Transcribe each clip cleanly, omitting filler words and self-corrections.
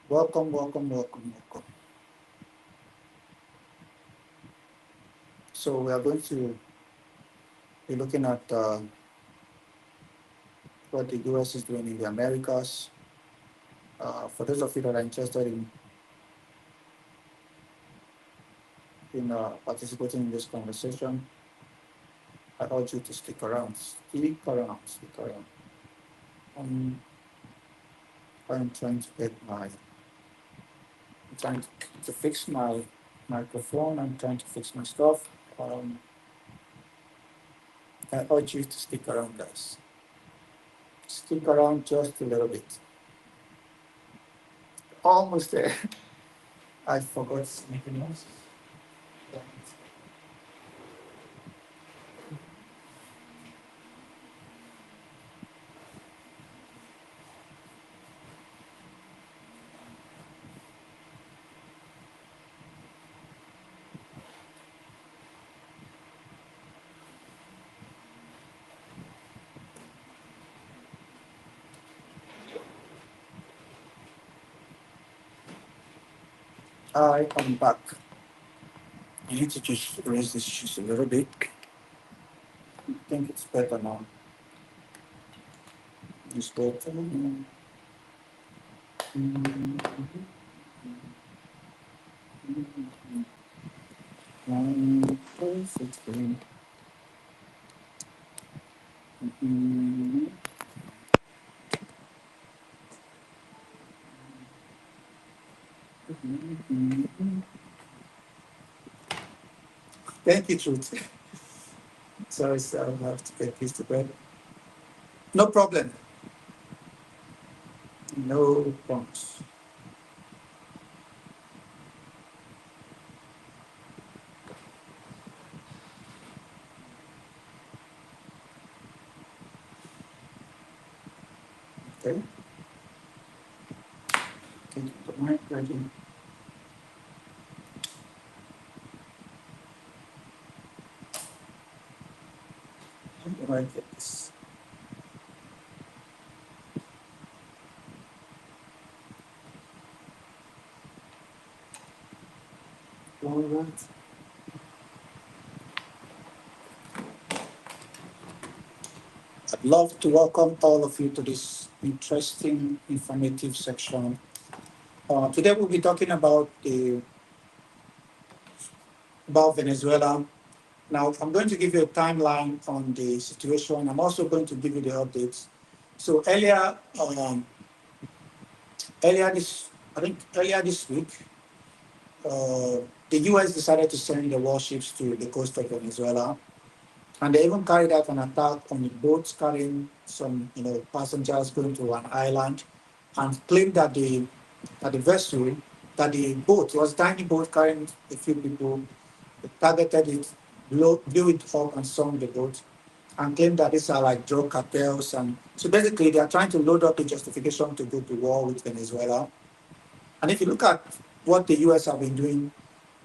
Welcome, welcome, welcome, welcome. So we are going to be looking at what the US is doing in the Americas. For those of you that are interested in participating in this conversation, I urge you to stick around. Stick around. Stick around. Um, I'm trying to get I'm trying to fix my microphone. I'm trying to fix my stuff. Um, I urge you to stick around, guys. Stick around just a little bit. Almost there. I forgot something else. I am back. I need to just raise this just a little bit. I think it's better now. It's better. Perfectly. Thank you, Truth. Sorry, sir, I'll have to get this to bed. No problem. No problems. Okay. Can you put my ready? How do I get this? All right. I'd love to welcome all of you to this interesting, informative section. Today we'll be talking about Venezuela. Now, I'm going to give you a timeline on the situation. I'm also going to give you the updates. So earlier this week, the U.S. decided to send the warships to the coast of Venezuela, and they even carried out an attack on the boats carrying some, passengers going to an island, and claimed that the vessel, that the boat was a tiny boat carrying a few people, they targeted it, blew it up, and sunk the boat, and claimed that these are like drug cartels. And so basically, they are trying to load up the justification to go to war with Venezuela. And if you look at what the US have been doing,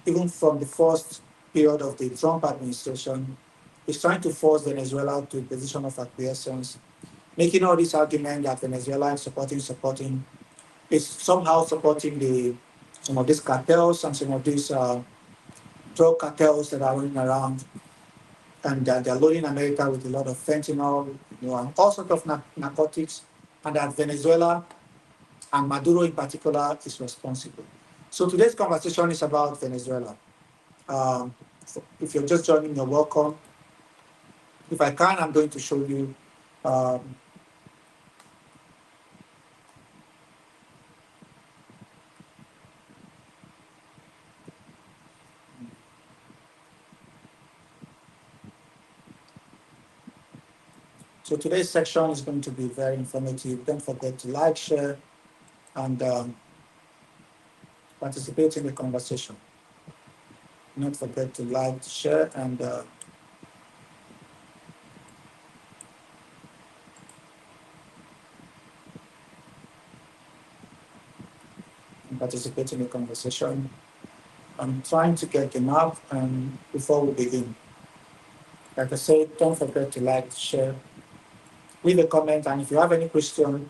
even from the first period of the Trump administration, is trying to force Venezuela to a position of acquiescence, making all these arguments that Venezuela is supporting, is somehow supporting some of these cartels and some of these drug cartels that are running around, and that they're loading America with a lot of fentanyl, and all sorts of narcotics, and that Venezuela and Maduro in particular is responsible. So today's conversation is about Venezuela. So if you're just joining, you're welcome. If I can, I'm going to show you. Um, so today's section is going to be very informative. Don't forget to like, share, and participate in the conversation. Don't forget to like, share, and participate in the conversation. I'm trying to get the map before we begin. Like I said, don't forget to like, share, leave a comment, and if you have any question,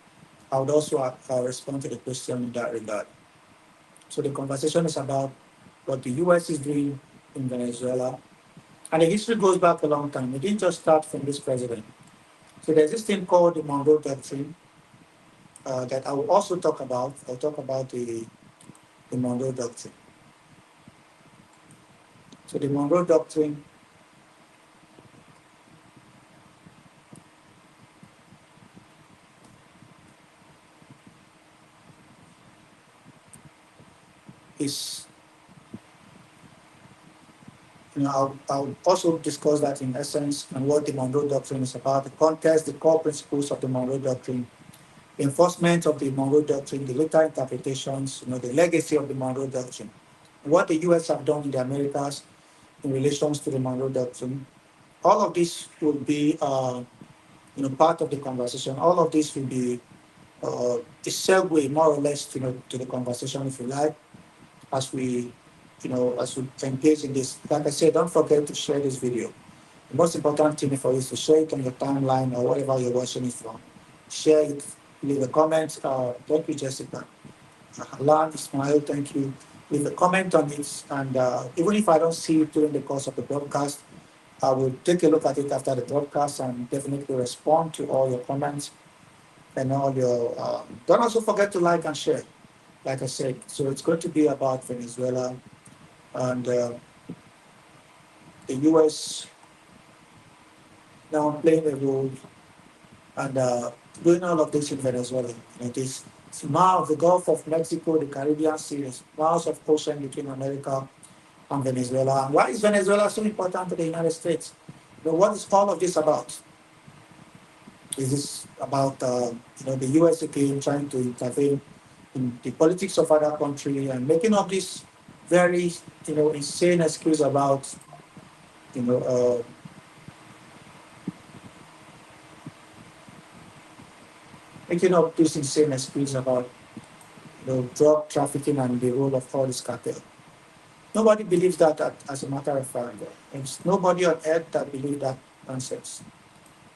I would also respond to the question in that regard. So the conversation is about what the US is doing in Venezuela. And the history goes back a long time. It didn't just start from this president. So there's this thing called the Monroe Doctrine that I will also talk about. I'll talk about the Monroe Doctrine. So the Monroe Doctrine is, I'll also discuss that in essence and what the Monroe Doctrine is about, the context, the core principles of the Monroe Doctrine, the enforcement of the Monroe Doctrine, the later interpretations, the legacy of the Monroe Doctrine, what the US have done in the Americas in relations to the Monroe Doctrine. All of this will be, part of the conversation. All of this will be a segue, more or less, to the conversation, if you like, as we engage in this. Like I said, don't forget to share this video. The most important thing for you is to share it on your timeline or wherever you're watching it from. Share it, leave a comment. Thank you, Jessica. Alan, Ismail, thank you. Leave a comment on it. And even if I don't see it during the course of the broadcast, I will take a look at it after the broadcast and definitely respond to all your comments and all your. Don't also forget to like and share, like I said. So it's going to be about Venezuela and the US now playing a role and doing all of this in Venezuela. It is miles, the Gulf of Mexico, the Caribbean Sea, miles of ocean between America and Venezuela. And why is Venezuela so important to the United States? What is all of this about? Is this about the US again trying to intervene in the politics of other country and making up this very insane excuse about you know uh, making up this insane excuse about drug trafficking and the role of all this cartel. Nobody believes that, as a matter of fact. There's nobody on earth that believes that nonsense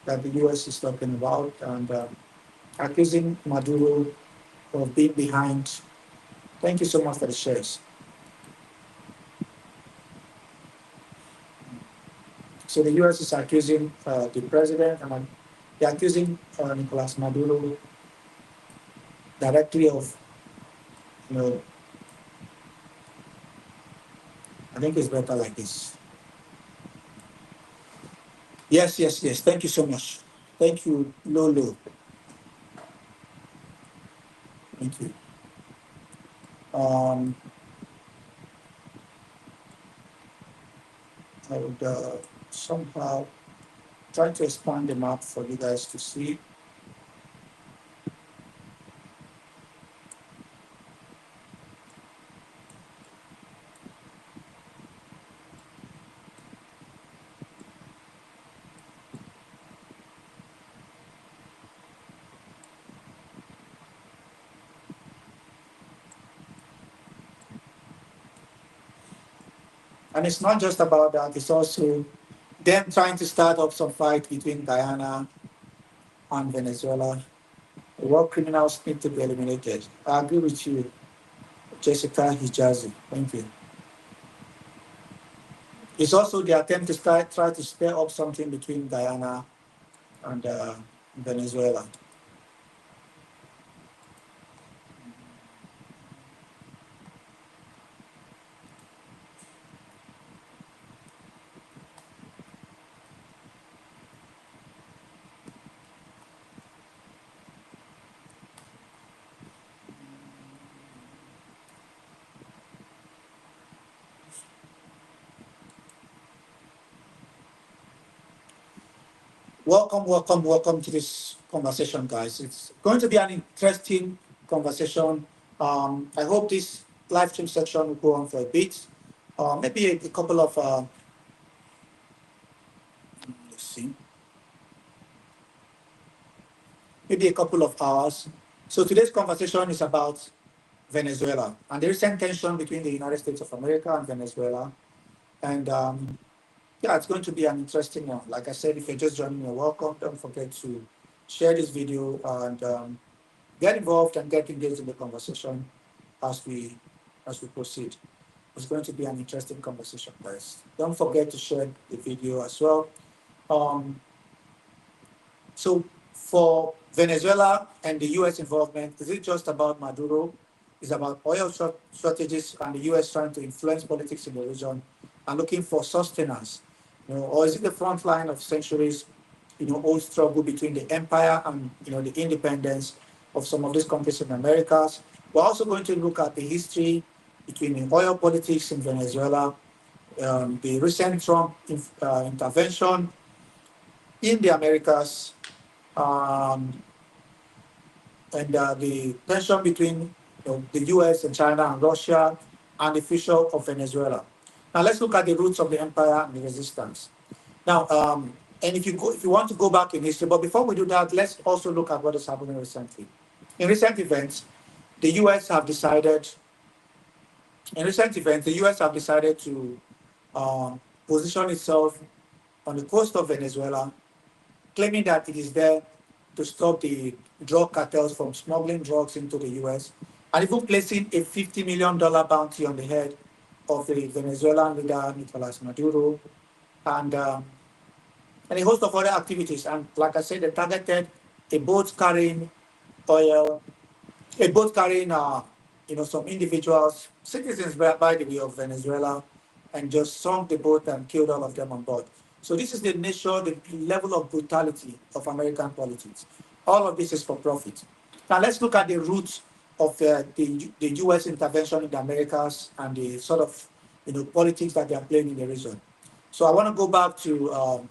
that the US is talking about and accusing Maduro of being behind. Thank you so much for the shares. So the US is accusing the president and they're accusing Nicolas Maduro directly of, you know, I think it's better like this. Yes, yes, yes. Thank you so much. Thank you, Lolo. Thank you. Um, I would somehow try to expand the map for you guys to see. And it's not just about that, it's also them trying to start up some fight between Guyana and Venezuela. War criminals need to be eliminated. I agree with you, Jessica Hijazi. Thank you. It's also the attempt to try to stir up something between Guyana and Venezuela. Welcome, welcome, welcome to this conversation, guys. It's going to be an interesting conversation. I hope this live stream section will go on for a bit, maybe a couple of, let's see, maybe a couple of hours. So today's conversation is about Venezuela and the recent tension between the United States of America and Venezuela. And yeah, it's going to be an interesting one. Like I said, if you're just joining me, welcome. Don't forget to share this video and get involved and get engaged in the conversation as we as we proceed. It's going to be an interesting conversation, guys. Don't forget to share the video as well. Um, so for Venezuela and the U.S. involvement, is it just about Maduro? It's about oil strategies and the U.S. trying to influence politics in the region and looking for sustenance, or is it the front line of centuries, old struggle between the empire and the independence of some of these countries in the Americas? We're also going to look at the history between the oil politics in Venezuela, the recent Trump intervention in the Americas, um, and the tension between the US and China and Russia and the future of Venezuela. Now let's look at the roots of the empire and the resistance. Now, and if you want to go back in history, but before we do that, let's also look at what is happening recently. In recent events, the US have decided. In recent events, the US have decided to position itself on the coast of Venezuela, claiming that it is there to stop the drug cartels from smuggling drugs into the US, and even placing a $50 million bounty on the head of the Venezuelan leader Nicolas Maduro, and um, and a host of other activities. And like I said, they targeted a boat carrying oil, a boat carrying some individuals, citizens by the way of Venezuela, and just sunk the boat and killed all of them on board. So this is the nature, the level of brutality of American politics. All of this is for profit. Now let's look at the roots of the U.S. intervention in the Americas and the sort of politics that they are playing in the region. So I want to go back to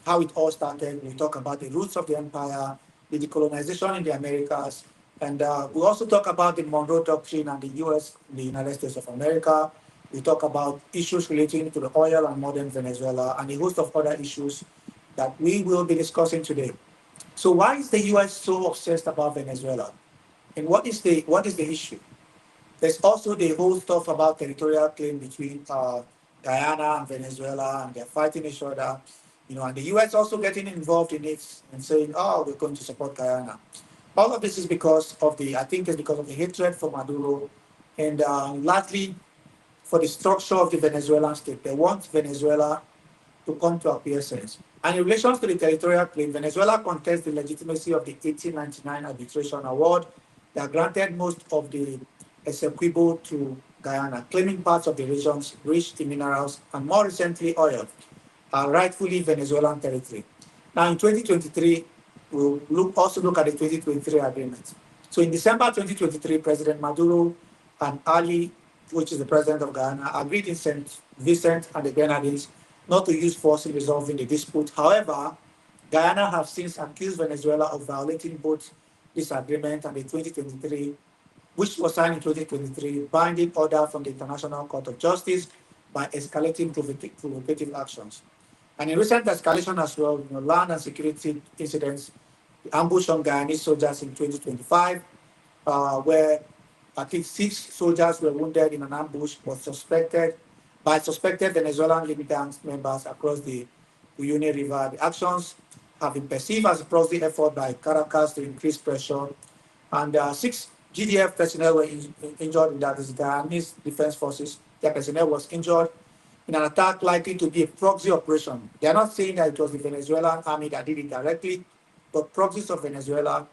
how it all started. We talk about the roots of the empire, the decolonization in the Americas, and we also talk about the Monroe Doctrine and the U.S., the United States of America. We talk about issues relating to the oil and modern Venezuela and a host of other issues that we will be discussing today. So why is the U.S. so obsessed about Venezuela? And what is the issue? There's also the whole stuff about territorial claim between Guyana and Venezuela, and they're fighting each other. And the U.S. also getting involved in it and saying, "Oh, we're going to support Guyana." All of this is because of I think it's because of the hatred for Maduro, and largely for the structure of the Venezuelan state. They want Venezuela to come to acquiescence. And in relation to the territorial claim, Venezuela contests the legitimacy of the 1899 arbitration award that granted most of the Essequibo to Guyana, claiming parts of the regions rich in minerals and more recently oil are rightfully Venezuelan territory. Now in 2023, we'll also look at the 2023 agreement. So in December 2023, President Maduro and Ali, which is the president of Guyana, agreed in St. Vincent and the Grenadines not to use force in resolving the dispute. However, Guyana has since accused Venezuela of violating both this agreement and the 2023, which was signed in 2023, binding order from the International Court of Justice by escalating provocative actions. And in recent escalation as well, land and security incidents, the ambush on Guyanese soldiers in 2025, where at least 6 soldiers were wounded in an ambush by suspected Venezuelan militant members across the Uyuni River. The actions have been perceived as a proxy effort by Caracas to increase pressure, and 6 GDF personnel were injured in that. The Guyanese Defense Forces, their personnel was injured in an attack likely to be a proxy operation. They are not saying that it was the Venezuelan army that did it directly, but proxies of Venezuela,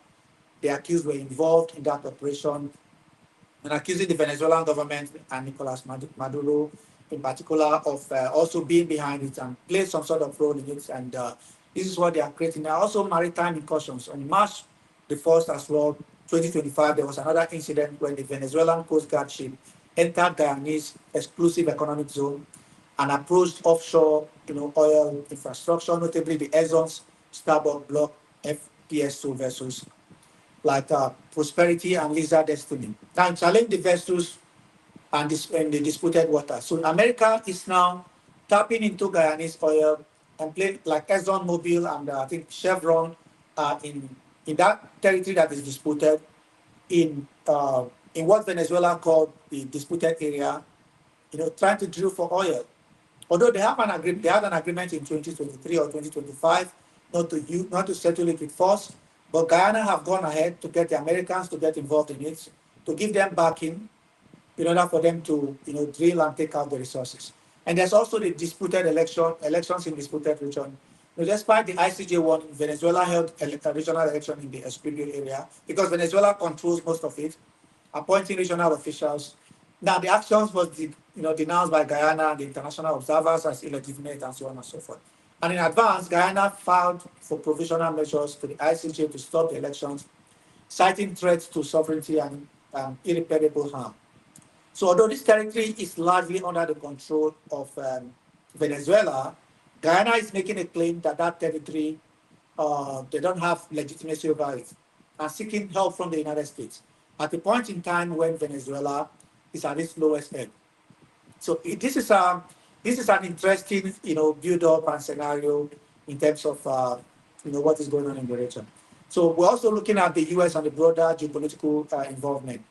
they accused, were involved in that operation and accusing the Venezuelan government and Nicolas Maduro in particular of also being behind it and played some sort of role in it. And this is what they are creating. There are also maritime incursions. On March the 1st as well, 2025, there was another incident where the Venezuelan Coast Guard ship entered Guyanese exclusive economic zone and approached offshore oil infrastructure, notably the Exxon's Starbuck Block FPSO vessels like Prosperity and Lizard Destiny. Now challenge the vessels and the disputed water. So America is now tapping into Guyanese oil and playing like ExxonMobil and I think Chevron in that territory that is disputed in what Venezuela called the disputed area, trying to drill for oil. Although they had an agreement in 2023 or 2025 not to settle it with force, but Guyana have gone ahead to get the Americans to get involved in it, to give them backing, in order for them to, drill and take out the resources. And there's also the disputed elections in disputed region. Despite the ICJ warning, Venezuela held a regional election in the Espridio area because Venezuela controls most of it, appointing regional officials. Now, the actions was denounced by Guyana and the international observers as illegitimate and so on and so forth. And in advance, Guyana filed for provisional measures to the ICJ to stop the elections, citing threats to sovereignty and irreparable harm. So although this territory is largely under the control of Venezuela, Guyana is making a claim that that territory, they don't have legitimacy over it, and seeking help from the United States at a point in time when Venezuela is at its lowest ebb. So this is an interesting build up and scenario in terms of what is going on in the region. So we're also looking at the U.S. and the broader geopolitical involvement.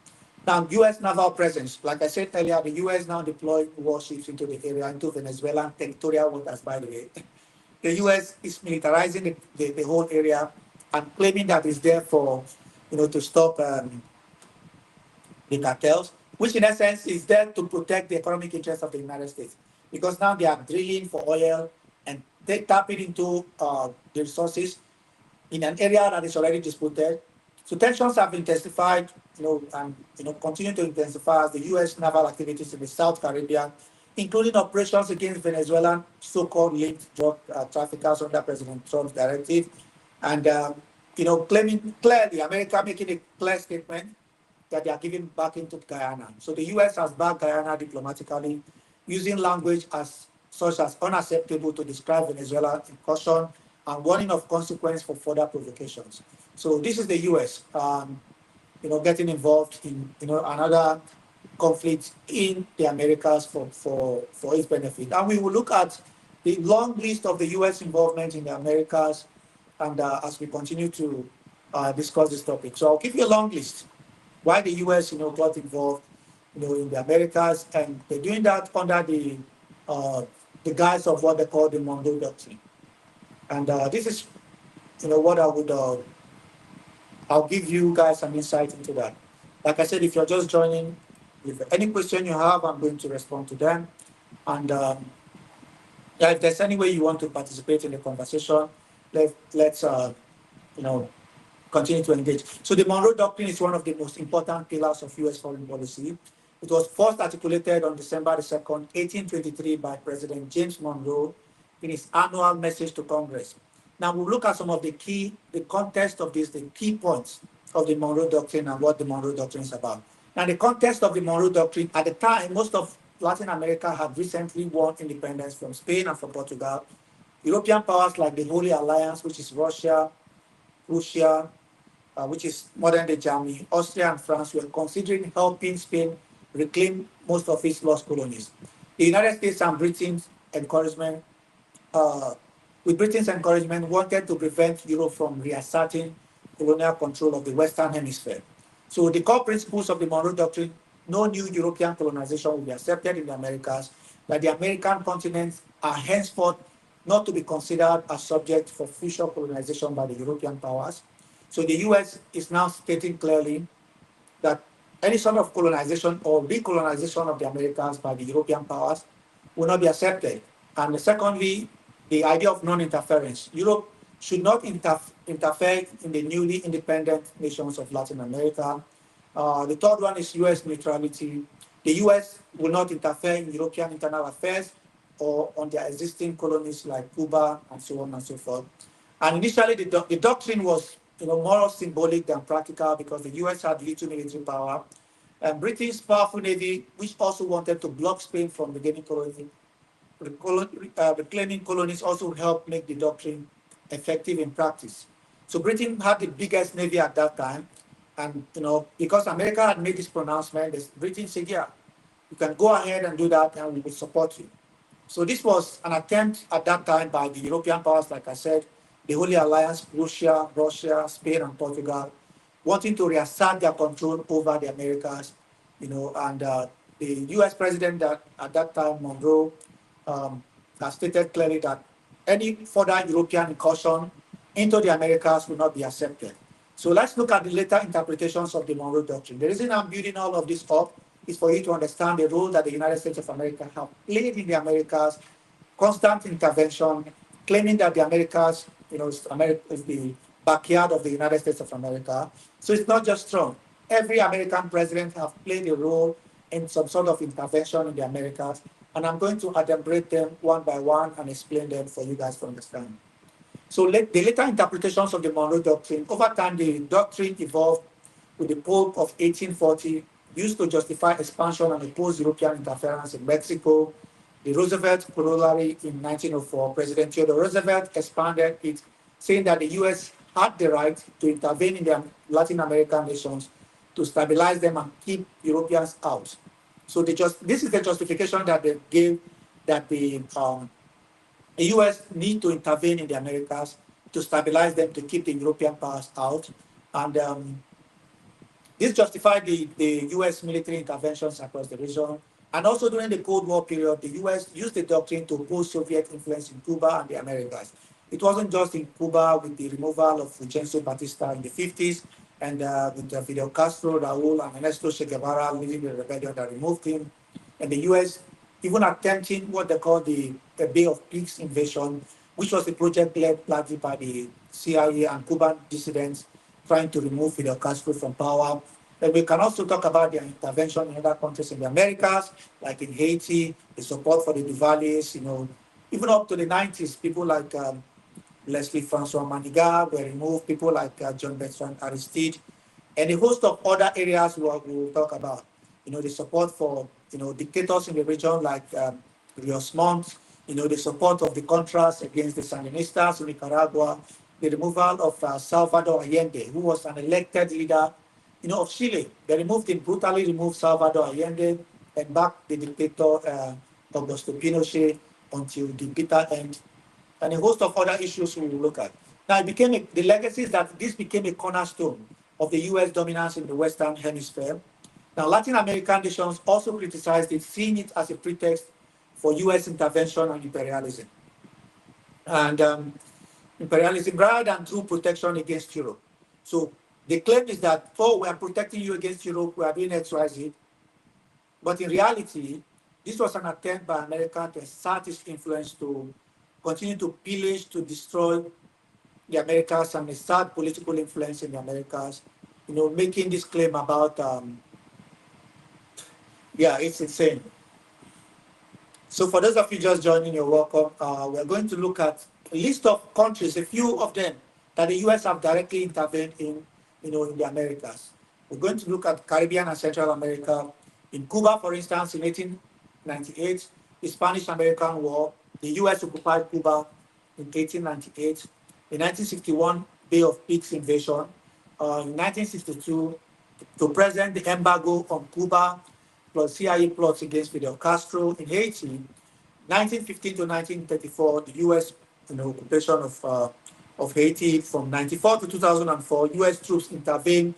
Now, U.S. naval presence, like I said earlier, the U.S. now deploying warships into the area, into Venezuelan territorial waters, by the way. The U.S. is militarizing the whole area and claiming that it's there for, to stop the cartels, which in essence is there to protect the economic interests of the United States. Because now they are drilling for oil and they tapping into the resources in an area that is already disputed. So tensions have intensified, and continue to intensify as the U.S. naval activities in the South Caribbean, including operations against Venezuelan so-called linked drug traffickers under President Trump's directive, and claiming clearly, America making a clear statement that they are giving back into Guyana. So the U.S. has backed Guyana diplomatically, using language as such as unacceptable to describe Venezuela in caution and warning of consequence for further provocations. So this is the U.S. Getting involved in another conflict in the Americas for its benefit. And we will look at the long list of the U.S. involvement in the Americas, and as we continue to discuss this topic. So I'll give you a long list why the U.S. got involved in the Americas, and they're doing that under the guise of what they call the Monroe Doctrine. And this is what I'll give you guys some insight into that. Like I said, if you're just joining, if any question you have, I'm going to respond to them. And if there's any way you want to participate in the conversation, let's continue to engage. So the Monroe Doctrine is one of the most important pillars of U.S. foreign policy. It was first articulated on December the 2nd, 1823 by President James Monroe in his annual message to Congress. Now we'll look at some of the context of this, the key points of the Monroe Doctrine and what the Monroe Doctrine is about. Now the context of the Monroe Doctrine, at the time, most of Latin America had recently won independence from Spain and from Portugal. European powers like the Holy Alliance, which is Russia, which is modern-day Germany, Austria, and France, were considering helping Spain reclaim most of its lost colonies. The United States and Britain's encouragement, wanted to prevent Europe from reasserting colonial control of the Western Hemisphere. So the core principles of the Monroe Doctrine: no new European colonization will be accepted in the Americas, that the American continents are henceforth not to be considered as subject for future colonization by the European powers. So the US is now stating clearly that any sort of colonization or recolonization of the Americas by the European powers will not be accepted. And secondly, the idea of non-interference. Europe should not interfere in the newly independent nations of Latin America. The third one is US neutrality. The US will not interfere in European internal affairs or on their existing colonies like Cuba and so on and so forth. And initially, the doctrine was more symbolic than practical because the US had little military power. And Britain's powerful navy, which also wanted to block Spain from regaining reclaiming colonies, also helped make the doctrine effective in practice. So Britain had the biggest navy at that time. And because America had made this pronouncement, Britain said, yeah, you can go ahead and do that and we will support you. So this was an attempt at that time by the European powers, like I said, the Holy Alliance, Russia, Spain, and Portugal, wanting to reassert their control over the Americas, and the U.S. president at that time, Monroe, has stated clearly that any further European incursion into the Americas will not be accepted. So let's look at the later interpretations of the Monroe Doctrine. The reason I'm building all of this up is for you to understand the role that the United States of America have played in the Americas, constant intervention, claiming that the Americas, America is the backyard of the United States of America. So it's not just Trump. Every American president have played a role in some sort of intervention in the Americas, and I'm going to adumbrate them one by one and explain them for you guys to understand. So the later interpretations of the Monroe Doctrine, over time the doctrine evolved with the Pope of 1840, used to justify expansion and oppose European interference in Mexico. The Roosevelt corollary in 1904, President Theodore Roosevelt expanded it, saying that the US had the right to intervene in the Latin American nations to stabilize them and keep Europeans out. So this is the justification that they gave, that the US need to intervene in the Americas to stabilize them, to keep the European powers out. And this justified the US military interventions across the region. And also during the Cold War period, the US used the doctrine to oppose Soviet influence in Cuba and the Americas. It wasn't just in Cuba with the removal of Fulgencio Batista in the 50s and with Fidel Castro, Raul, and Ernesto Che Guevara leading the rebellion that removed him. And the US even attempting what they call the Bay of Pigs invasion, which was a project led largely by the CIA and Cuban dissidents trying to remove Fidel Castro from power. And we can also talk about their intervention in other countries in the Americas, like in Haiti, the support for the Duvaliers, even up to the 90s, people like Leslie Francois Manigat were removed, people like John Bertrand Aristide, and a host of other areas we'll talk about. The support for, dictators in the region like Rios Montt, the support of the Contras against the Sandinistas in Nicaragua, the removal of Salvador Allende, who was an elected leader, of Chile. They brutally removed Salvador Allende and backed the dictator Augusto Pinochet until the bitter end, and a host of other issues we will look at. Now, the legacy is that this became a cornerstone of the US dominance in the Western Hemisphere. Now, Latin American nations also criticized it, seeing it as a pretext for US intervention and imperialism. And imperialism rather than true protection against Europe. So the claim is that, we are protecting you against Europe, we are doing X, Y, Z. But in reality, this was an attempt by America to exert its influence to continue to pillage, to destroy the Americas and exert political influence in the Americas, making this claim about, it's insane. So for those of you just joining, you're welcome. We're going to look at a list of countries, a few of them, that the US have directly intervened in the Americas. We're going to look at Caribbean and Central America. In Cuba, for instance, in 1898, the Spanish-American War, the US occupied Cuba in 1898. In 1961, Bay of Pigs invasion. In 1962, to present the embargo on Cuba, plus CIA plots against Fidel Castro. In Haiti, 1915 to 1934, the US occupation of Haiti. From 1994 to 2004, US troops intervened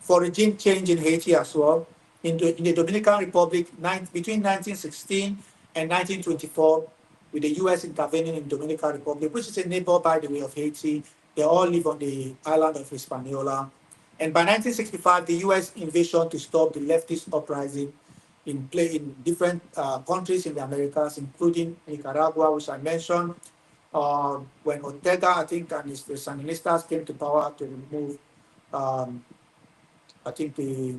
for regime change in Haiti as well. In the Dominican Republic, between 1916 and 1924, with the US intervening in the Dominican Republic, which is a neighbor, by the way, of Haiti. They all live on the island of Hispaniola. And by 1965, the US invasion to stop the leftist uprising in different countries in the Americas, including Nicaragua, which I mentioned, when Ortega, I think, and the Sandinistas came to power to remove, I think, the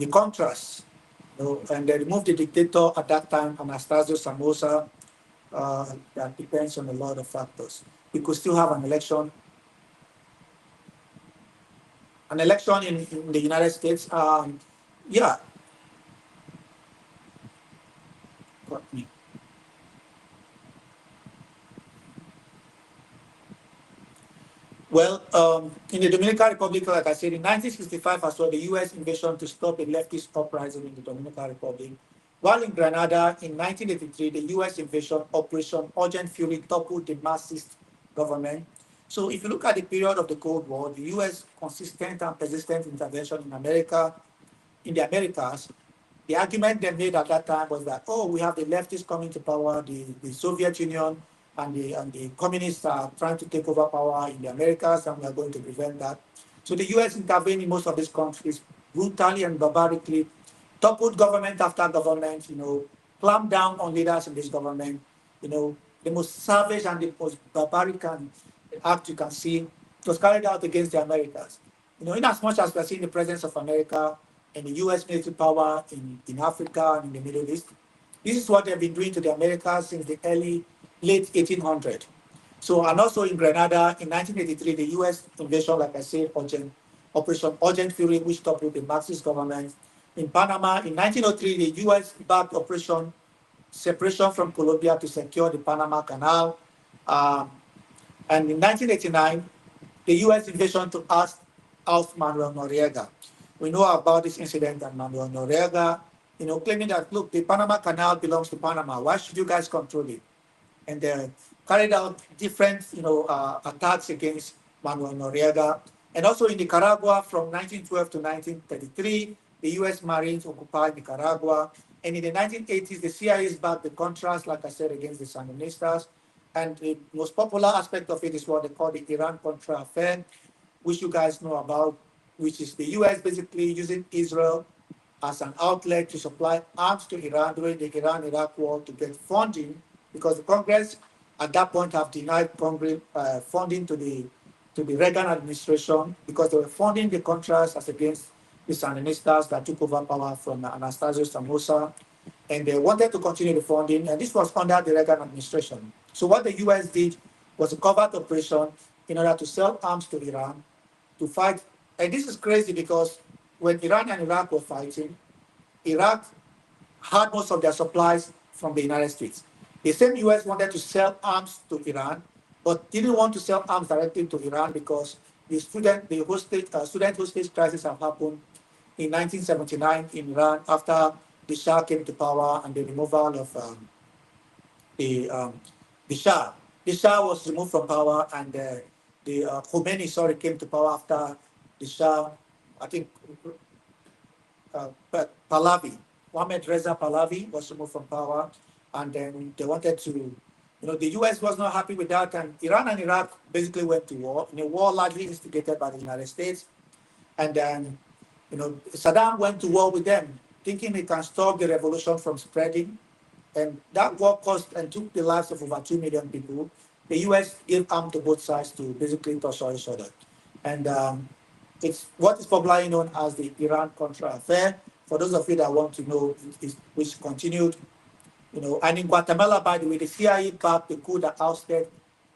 Contras, and they removed the dictator at that time, Anastasio Somoza. That depends on a lot of factors. We could still have an election in the United States. Yeah. Got me. Well, in the Dominican Republic, like I said, in 1965, I saw the US invasion to stop a leftist uprising in the Dominican Republic. While in Grenada, in 1983, the US invasion Operation Urgent Fury toppled the Marxist government. So if you look at the period of the Cold War, the US consistent and persistent intervention in the Americas, the argument they made at that time was that, we have the leftists coming to power, the Soviet Union and the communists are trying to take over power in the Americas, and we are going to prevent that. So the US intervened in most of these countries brutally and barbarically, toppled government after government, clamped down on leaders in this government. The most savage and the most barbaric act you can see was carried out against the Americas. In as much as we are seeing the presence of America and the US military power in Africa and in the Middle East, this is what they've been doing to the Americas since the late 1800s. So, and also in Grenada in 1983, the US invasion, like I said, Operation Urgent Fury, which toppled the Marxist government. In Panama in 1903, the US backed Operation Separation from Colombia to secure the Panama Canal. Um, and in 1989, the US invasion to oust Manuel Noriega. We know about this incident and Manuel Noriega, claiming that, look, the Panama Canal belongs to Panama. Why should you guys control it? And carried out different, attacks against Manuel Noriega. And also in Nicaragua from 1912 to 1933, the U.S. Marines occupied Nicaragua. And in the 1980s, the CIA backed the Contras, like I said, against the Sandinistas. And the most popular aspect of it is what they call the Iran-Contra affair, which you guys know about, which is the U.S. basically using Israel as an outlet to supply arms to Iran during the Iran-Iraq war to get funding, because the Congress at that point have denied Congress funding to the Reagan administration because they were funding the Contras as against the Sandinistas that took over power from Anastasio Somoza, and they wanted to continue the funding, and this was under the Reagan administration. So what the U.S. did was a covert operation in order to sell arms to Iran to fight. And this is crazy because when Iran and Iraq were fighting, Iraq had most of their supplies from the United States. The same US wanted to sell arms to Iran, but didn't want to sell arms directly to Iran because student hostage crisis had happened in 1979 in Iran after the Shah came to power and the removal of the the Shah. The Shah was removed from power, and the Khomeini, came to power after the Shah. I think Pahlavi, Mohammad Reza Pahlavi was removed from power, and then they wanted to, the U.S. was not happy with that, and Iran and Iraq basically went to war, in a war largely instigated by the United States, and then, Saddam went to war with them, thinking he can stop the revolution from spreading, and that war cost and took the lives of over 2 million people. The U.S. gave arms to both sides to basically torture each other, and it's what is popularly known as the Iran-Contra affair. For those of you that want to know, which continued, and in Guatemala, by the way, the CIA backed the coup that ousted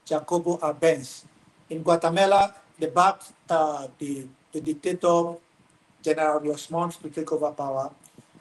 Jacobo Arbenz. In Guatemala, they backed the dictator General Rios Montt to take over power.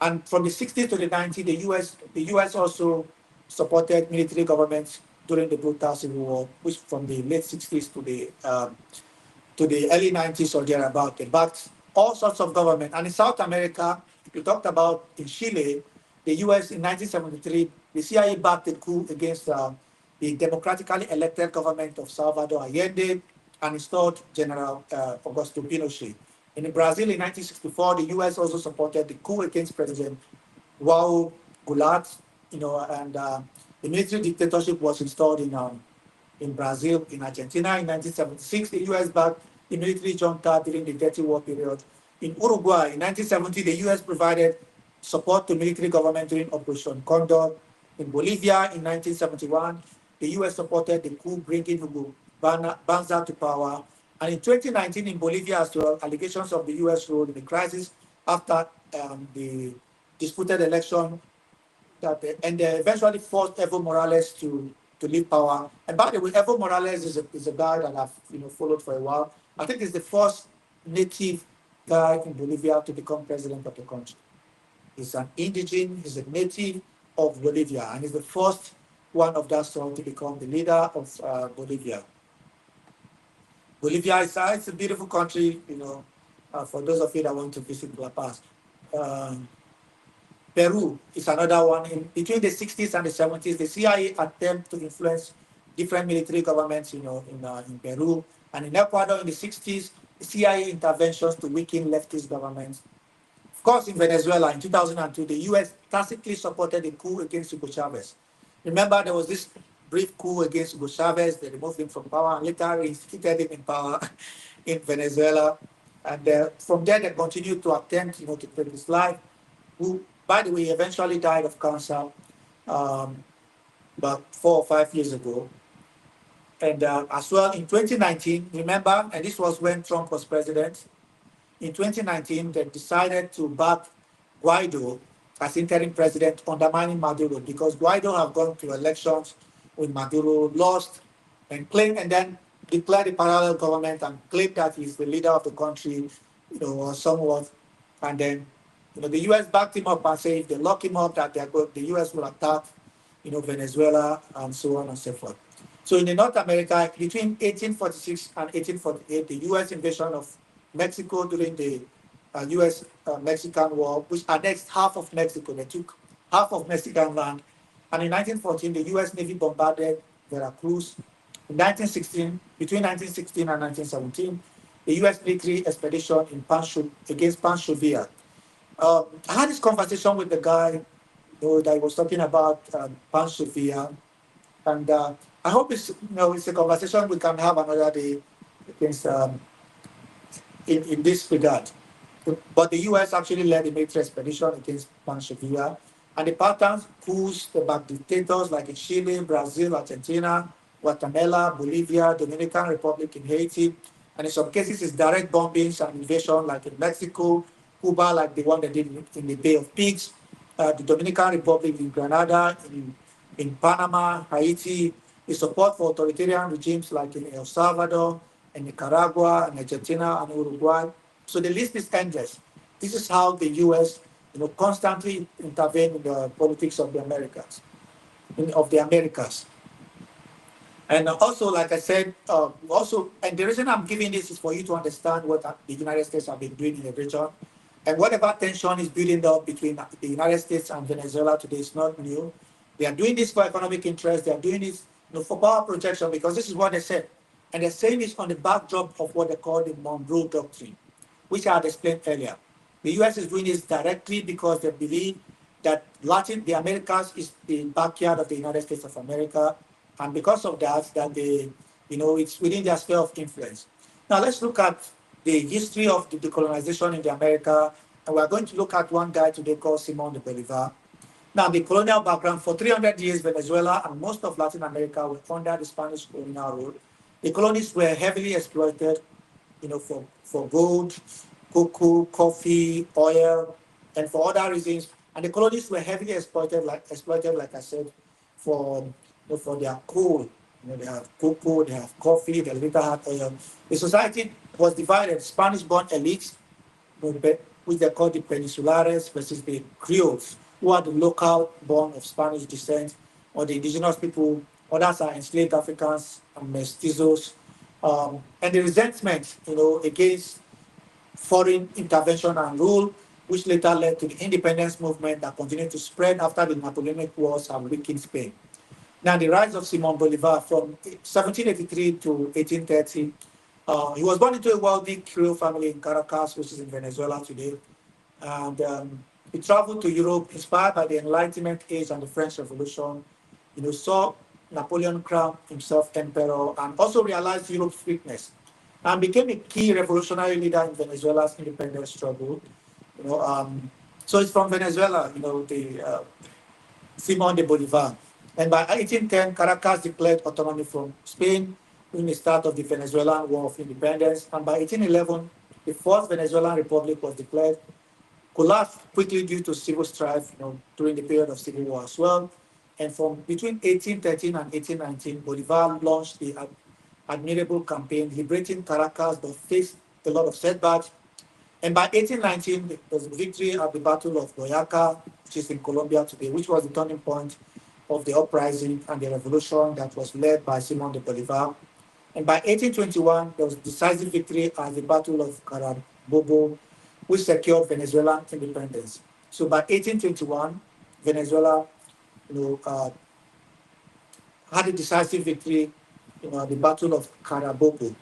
And from the 60s to the 90s, the US also supported military governments during the brutal civil war, which from the late 60s to the early 90s or thereabout, they backed all sorts of government. And in South America, we talked about in Chile, the US in 1973, the CIA backed the coup against the democratically elected government of Salvador Allende and installed General Augusto Pinochet. And in Brazil in 1964, the US also supported the coup against President João Goulart, and the military dictatorship was installed in Brazil. In Argentina in 1976, the US backed the military junta during the Dirty War period. In Uruguay in 1970, the US provided support to military government during Operation Condor. In Bolivia in 1971, the US supported the coup bringing Hugo Banza to power. And in 2019 in Bolivia as well, allegations of the US role in the crisis after the disputed election and they eventually forced Evo Morales to leave power. And by the way, Evo Morales is a guy that I've followed for a while. I think he's the first native guy in Bolivia to become president of the country. He's an indigene, he's a native of Bolivia, and he's the first one of that sort to become the leader of Bolivia. Bolivia it's a beautiful country, for those of you that want to visit La Paz. Um, Peru is another one. Between the 60s and the 70s, the CIA attempt to influence different military governments, in Peru. And in Ecuador in the 60s, the CIA interventions to weaken leftist governments. Of course, in Venezuela in 2002, the US tacitly supported the coup against Hugo Chavez. Remember, there was this brief coup against Hugo Chavez. They removed him from power and later reinstated him in power in Venezuela. And from there, they continued to attempt, to take his life. who, by the way, eventually died of cancer um, about 4 or 5 years ago. And as well in 2019, remember, and this was when Trump was president, in 2019, they decided to back Guaido as interim president, undermining Maduro because Guaido have gone to elections with Maduro, lost, and claimed, and then declared a parallel government and claimed that he's the leader of the country, or somewhat. And then, the U.S. backed him up and said if they lock him up, that the U.S. will attack, Venezuela and so on and so forth. So in the North America, between 1846 and 1848, the U.S. invasion of Mexico during the U.S.-Mexican War, which annexed half of Mexico. They took half of Mexican land. And in 1914, the U.S. Navy bombarded Veracruz. In 1916, between 1916 and 1917, the U.S. military expedition in against Pancho Villa. I had this conversation with the guy that was talking about Pancho Villa, and I hope it's a conversation we can have another day against in this regard. But the U.S. actually led a military expedition against Pancho Villa, and the patterns pushed the back dictators like in Chile, Brazil, Argentina, Guatemala, Bolivia, Dominican Republic, in Haiti, and in some cases it's direct bombings and invasion like in Mexico, Cuba, like the one they did in the Bay of Pigs, the Dominican Republic in Grenada, in Panama, Haiti, the support for authoritarian regimes like in El Salvador, and Nicaragua, and Argentina, and Uruguay. So the list is endless. This is how the U.S. constantly intervene in the politics of the Americas, of the Americas. And also, like I said, and the reason I'm giving this is for you to understand what the United States have been doing in the region. And whatever tension is building up between the United States and Venezuela today is not new. They are doing this for economic interest. They are doing this for power projection because this is what they said. And they're saying this on the backdrop of what they call the Monroe Doctrine, which I had explained earlier. The US is doing this directly because they believe that the Americas is the backyard of the United States of America, and because of that, it's within their sphere of influence. Now let's look at the history of the decolonization in the America, and we're going to look at one guy today called Simon de Bolivar. Now, the colonial background for 300 years, Venezuela and most of Latin America were under the Spanish colonial rule. The colonies were heavily exploited, for gold, cocoa, coffee, oil, and for other reasons. And the colonies were heavily exploited, like I said, for for their coal. They have cocoa, they have coffee, they later had oil. The society was divided: Spanish-born elites, which they call the Peninsulares, versus the Creoles, who are the local born of Spanish descent, or the indigenous people. Others are enslaved Africans and mestizos. And the resentment, against foreign intervention and rule, which later led to the independence movement that continued to spread after the Napoleonic Wars and weakened Spain. Now, the rise of Simon Bolivar from 1783 to 1830, he was born into a wealthy Creole family in Caracas, which is in Venezuela today. And he traveled to Europe inspired by the Enlightenment age and the French Revolution. Saw Napoleon crown himself emperor and also realized Europe's weakness and became a key revolutionary leader in Venezuela's independence struggle. So it's from Venezuela, the Simon de Bolivar. And by 1810, Caracas declared autonomy from Spain during the start of the Venezuelan War of Independence. And by 1811, the Fourth Venezuelan Republic was declared, collapsed quickly due to civil strife, during the period of civil war as well. And from between 1813 and 1819, Bolivar launched the admirable campaign liberating Caracas, but faced a lot of setbacks. And by 1819, there was a victory at the Battle of Boyaca, which is in Colombia today, which was the turning point of the uprising and the revolution that was led by Simon de Bolivar. And by 1821, there was a decisive victory at the Battle of Carabobo, which secured Venezuelan independence. So by 1821, Venezuela, had a decisive victory, at the Battle of Carabobo.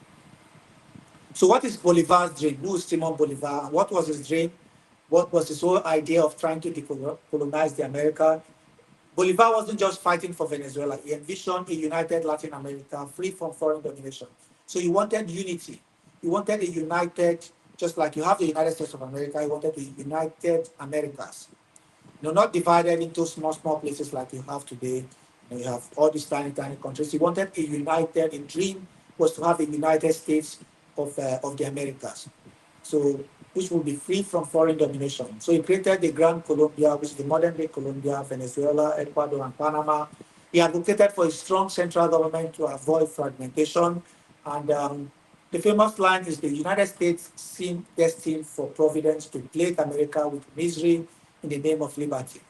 So what is Bolivar's dream? Who is Simon Bolivar? What was his dream? What was his whole idea of trying to decolonize the America? Bolivar wasn't just fighting for Venezuela. He envisioned a united Latin America free from foreign domination. So he wanted unity. He wanted a united, just like you have the United States of America, he wanted the United Americas. not divided into small, small places like you have today. You have all these tiny, tiny countries. He wanted a united, a dream was to have a United States of the Americas. So, which will be free from foreign domination. So he created the Grand Colombia, which is the modern day Colombia, Venezuela, Ecuador, and Panama. He advocated for a strong central government to avoid fragmentation. And the famous line is the United States seemed destined for providence to plague America with misery in the name of liberty.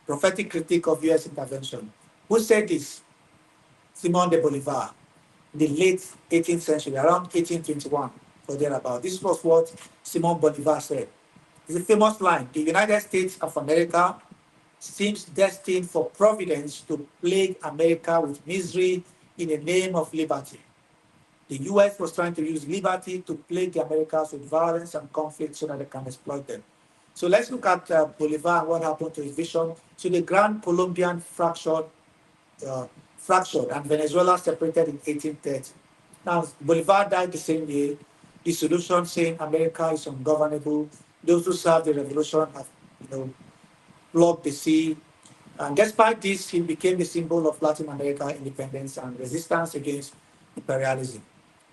Prophetic critique of US intervention. Who said this? Simon de Bolivar, in the late 18th century, around 1821 or thereabout. This was what Simon Bolivar said. It's a famous line. The United States of America seems destined for providence to plague America with misery in the name of liberty. The US was trying to use liberty to plague the Americas with violence and conflict so that they can exploit them. So let's look at Bolivar and what happened to his vision. So the Grand Colombian uh, fractured and Venezuela separated in 1830. Now, Bolivar died the same year. The solution saying America is ungovernable. Those who served the revolution have, blocked the sea. And despite this, he became the symbol of Latin America independence and resistance against imperialism.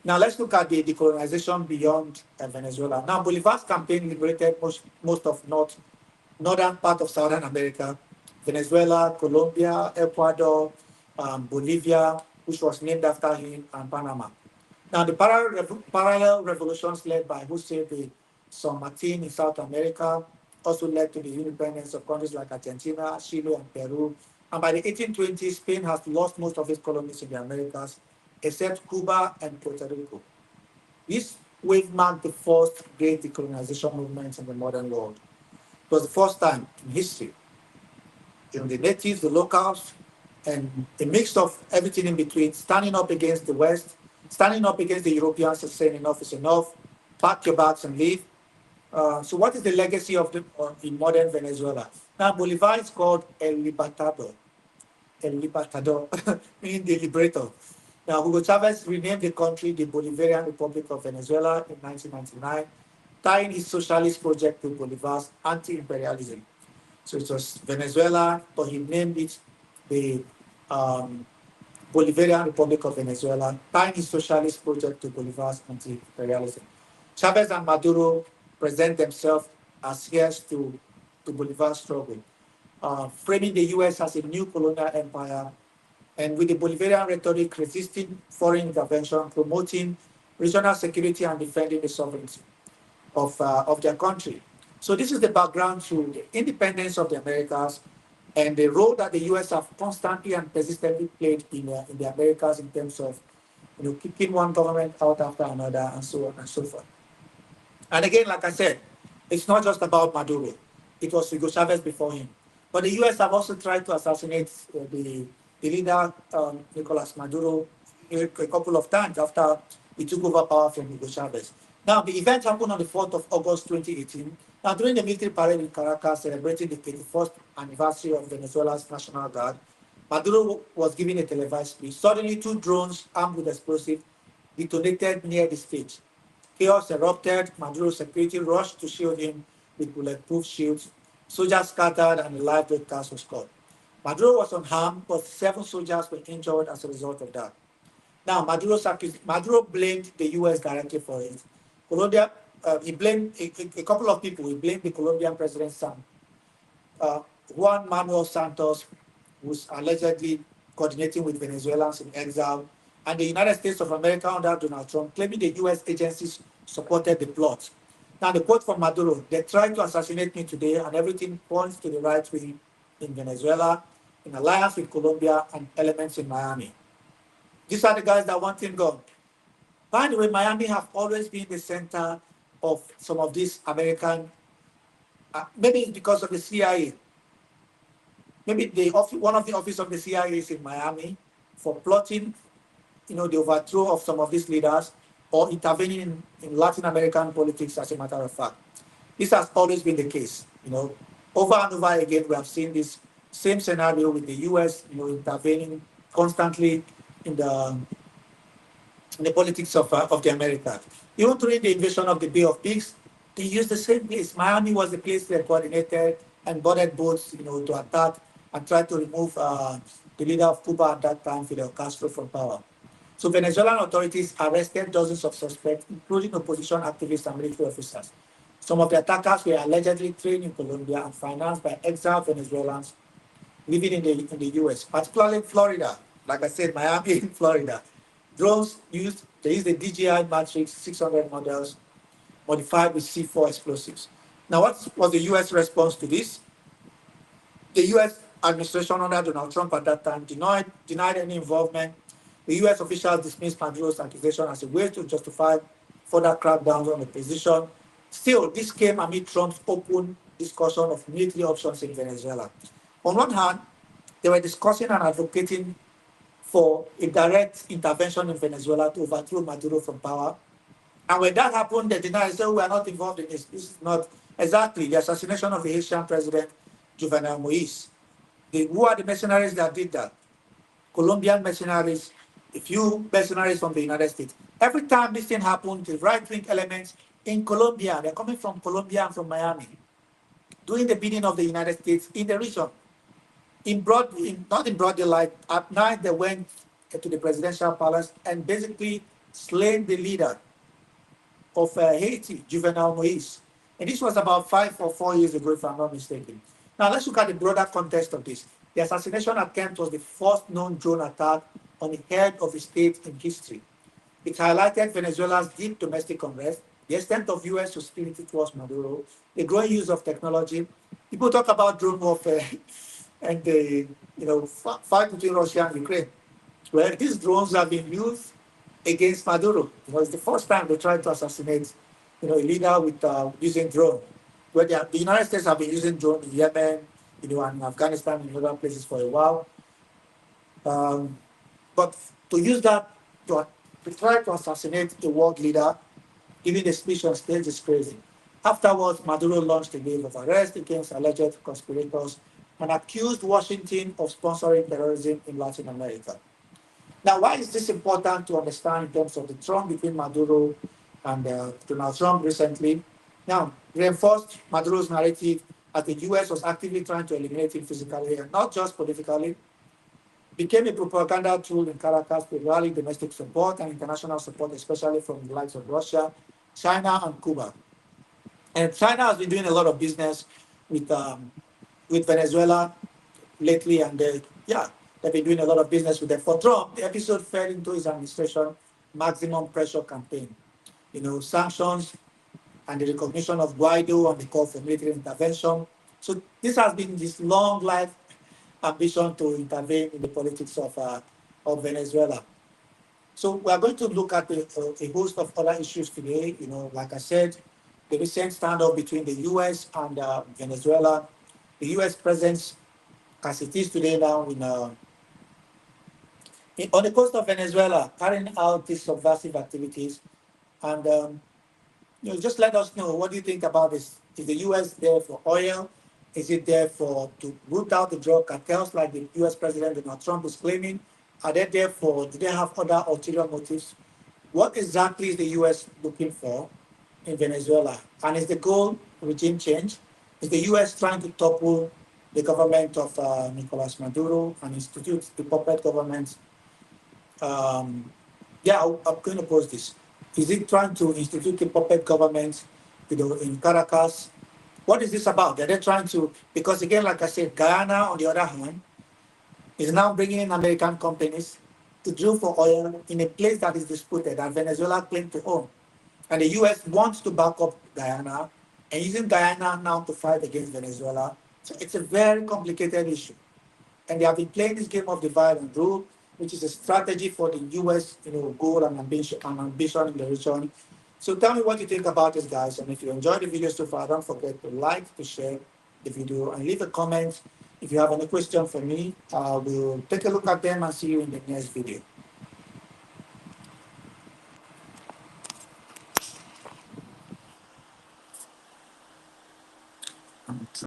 Now, let's look at the decolonization beyond Venezuela. Now, Bolivar's campaign liberated most of northern part of Southern America, Venezuela, Colombia, Ecuador, Bolivia, which was named after him, and Panama. Now, the parallel revolutions led by Jose de San Martin in South America also led to the independence of countries like Argentina, Chile, and Peru. And by the 1820s, Spain has lost most of its colonies in the Americas, except Cuba and Puerto Rico. This wave marked the first great decolonization movement in the modern world. It was the first time in history. The natives, the locals, and a mix of everything in between, standing up against the West, standing up against the Europeans and saying enough is enough, pack your bags and leave. So what is the legacy of the modern Venezuela? Now, Bolivar is called El Libertador, meaning the liberator. Now, Hugo Chavez renamed the country the Bolivarian Republic of Venezuela in 1999, tying his socialist project to Bolivar's anti-imperialism. So it was Venezuela, but he named it the um, Bolivarian Republic of Venezuela, tying his socialist project to Bolivar's anti-imperialism. Chavez and Maduro present themselves as heirs to Bolivar's struggle, framing the US as a new colonial empire, and with the Bolivarian rhetoric resisting foreign intervention, promoting regional security and defending the sovereignty of their country. So this is the background to the independence of the Americas and the role that the US have constantly and persistently played in the Americas in terms of kicking one government out after another and so on and so forth. And again, like I said, it's not just about Maduro. It was Hugo Chavez before him. But the US have also tried to assassinate the leader, Nicolas Maduro, a couple of times after he took over power from Hugo Chavez. Now, the event happened on the 4th of August 2018. Now, during the military parade in Caracas celebrating the 81st anniversary of Venezuela's National Guard, Maduro was giving a televised speech. Suddenly, two drones armed with explosives detonated near the stage. Chaos erupted. Maduro's security rushed to shield him with bulletproof shields. Soldiers scattered and a live broadcast was caught. Maduro was unharmed, but 7 soldiers were injured as a result of that. Now, Maduro blamed the U.S. directly for it. Colombia, he blamed a couple of people. He blamed the Colombian president's son, uh, Juan Manuel Santos, who's allegedly coordinating with Venezuelans in exile, and the United States of America under Donald Trump, claiming the U.S. agencies supported the plot. Now, the quote from Maduro: "They tried to assassinate me today, and everything points to the right wing in Venezuela, in alliance with Colombia and elements in Miami. These are the guys that want him gone." By the way, Miami have always been the center of some of these American, maybe it's because of the CIA. Maybe one of the office of the CIA is in Miami for plotting, the overthrow of some of these leaders or intervening in Latin American politics, as a matter of fact. This has always been the case. Over and over again, we have seen this same scenario with the US, intervening constantly in the politics of the Americas. Even during the invasion of the Bay of Pigs, they used the same place. Miami was the place they coordinated and boarded boats, to attack and try to remove the leader of Cuba at that time, Fidel Castro, from power. So Venezuelan authorities arrested dozens of suspects, including opposition activists and military officers. Some of the attackers were allegedly trained in Colombia and financed by exiled Venezuelans living in the US, particularly Florida. Like I said, Miami in Florida. They used the DJI Matrix 600 models modified with C4 explosives. Now, what was the US response to this? The US administration under Donald Trump at that time denied any involvement. The US officials dismissed Maduro's accusation as a way to justify further crackdowns on the opposition. Still, this came amid Trump's open discussion of military options in Venezuela. On one hand, they were discussing and advocating for a direct intervention in Venezuela to overthrow Maduro from power. And when that happened, they denied, said, we are not involved in this. This is not exactly the assassination of the Haitian president, Juvenal Moise. Who are the mercenaries that did that? Colombian mercenaries, a few mercenaries from the United States. Every time this thing happened, the right-wing elements in Colombia, they're coming from Colombia and from Miami, doing the bidding of the United States in the region. Not in broad daylight, at night they went to the presidential palace and basically slain the leader of Haiti, Juvenal Moise. And this was about 5 or 4 years ago, if I'm not mistaken. Now let's look at the broader context of this. The assassination attempt was the first known drone attack on the head of a state in history. It highlighted Venezuela's deep domestic unrest, the extent of U.S. hostility towards Maduro, the growing use of technology. People talk about drone warfare and the fight between Russia and Ukraine. Well, these drones have been used against Maduro. It's the first time they tried to assassinate, a leader with using drone. Where the United States have been using drone in Yemen, and Afghanistan and other places for a while. But to use that to try to assassinate a world leader, giving a speech on stage is crazy. Afterwards, Maduro launched a wave of arrests against alleged conspirators and accused Washington of sponsoring terrorism in Latin America. Now, why is this important to understand in terms of the trend between Maduro and Donald Trump recently? Now, reinforced Maduro's narrative as the US was actively trying to eliminate him physically and not just politically, became a propaganda tool in Caracas to rally domestic support and international support, especially from the likes of Russia, China, and Cuba. And China has been doing a lot of business with Venezuela lately, and they've been doing a lot of business with them. For Trump, the episode fell into his administration maximum pressure campaign. Sanctions and the recognition of Guaido and the call for military intervention. So this has been this long life ambition to intervene in the politics of Venezuela. So we are going to look at a host of other issues today. Like I said, the recent standoff between the U.S. and Venezuela, the U.S. presence as it is today now on the coast of Venezuela, carrying out these subversive activities. And just let us know, what do you think about this? Is the U.S. there for oil? Is it there to root out the drug cartels like the U.S. President Donald Trump is claiming? Are they there do they have other ulterior motives? What exactly is the U.S. looking for in Venezuela? And is the goal regime change? Is the U.S. trying to topple the government of Nicolas Maduro and institute the puppet government? I'm going to pose this. Is it trying to institute a puppet government, in Caracas? What is this about? Are they trying to, because again, like I said, Guyana, on the other hand, is now bringing in American companies to drill for oil in a place that is disputed, that Venezuela claims to own. And the U.S. wants to back up Guyana and using Guyana now to fight against Venezuela. So it's a very complicated issue. And they have been playing this game of divide and rule, which is a strategy for the U.S. Goal and ambition in the region. So tell me what you think about this, guys. And if you enjoyed the video so far, don't forget to like, to share the video, and leave a comment. If you have any question for me, we'll take a look at them and see you in the next video.